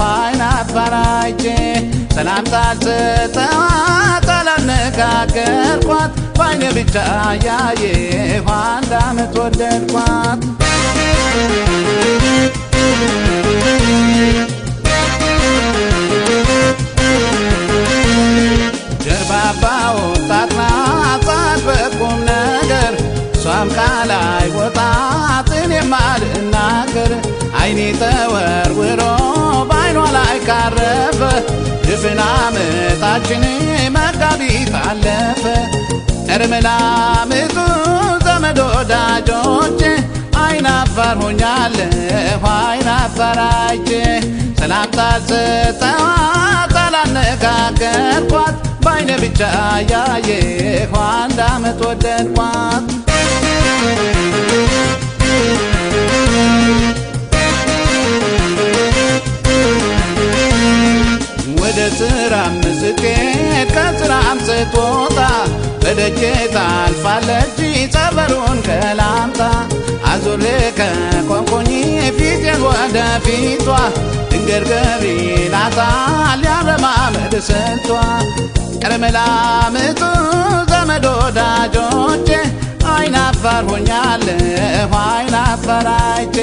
አይን አፋራይቼ ሰላምታ አልሰጠኋት አላነጋገርኳት ባይኔ ብቻ ያየሁ አንድ ዓመት ወደድኳት ጀርባባ ወጣት ናት በቁም ነገር እሷም ቃል አይወጣት እኔም አልናገር አይኔ ተወርውሮ ባይኗ ላይ ካረፈ ድፍን ዓመታችን መጋቢት አለፈ እርምላምጡ ዘመድ ወዳጆቼ አይን አፋር ሆኛለሁ አይን አፋራይቼ ሰላምታ አልሰጠኋት አላነጋገርኳት ባይኔ ብቻ ያየሁ አንድ ዓመት ወደድኳት ወደ ስራም ስትሄድ ከስራም ስትወጣ በደጄ ታልፋለች ጸበሩን ከላምጣ አዙሬ ከቆምኩኝ ፊቴን ወደ ፊቷ ድንገርገር ይላታል ያረማመድ ስልቷ እርምላምጡ ዘመድ ወዳጆቼ አይን አፋር ሆኛለሁ አይን አፋራይቼ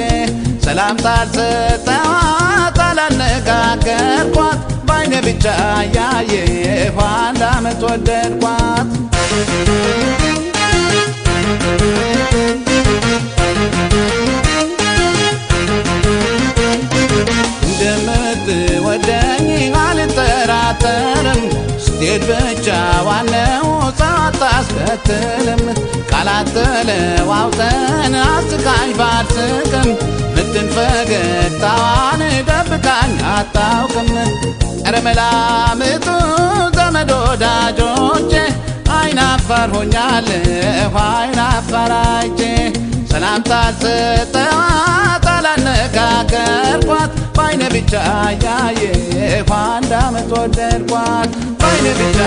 ሰላምታ አልሰጠኋት አላነጋገርኳት ባይኔ ብቻ ያየሁ አንድ ዓመት ወደድኳት እንደምትወደኝ አልጠራጠርም ስትሄድ ብቻዋን ነው ሰው አታስከትልም ቃላት ተለዋውጠን አስቃኝ ባልስቅም ምትን ፈገግታዋን ደብቃኝ አታውቅም እርምላምጡ ዘመድ ወዳጆቼ አይን አፋር ሆኛለሁ አይን አፋራይቼ ሰላምታ አልሰጠኋት አላነጋገርኳት ባይኔ ብቻ ያየሁ አንድ ዓመት ወደድኳት ባይኔ ብቻ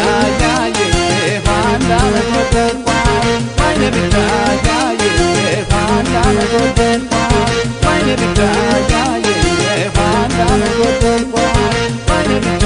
ያየሁ አንድ ዓመት ወደድኳት ባይኔ ብቻ ያየሁ አንድ ዓመት ወደድኳት ባይኔ ብቻ ያየሁ አንድ ዓመት ወደድኳት ባይኔ ብቻ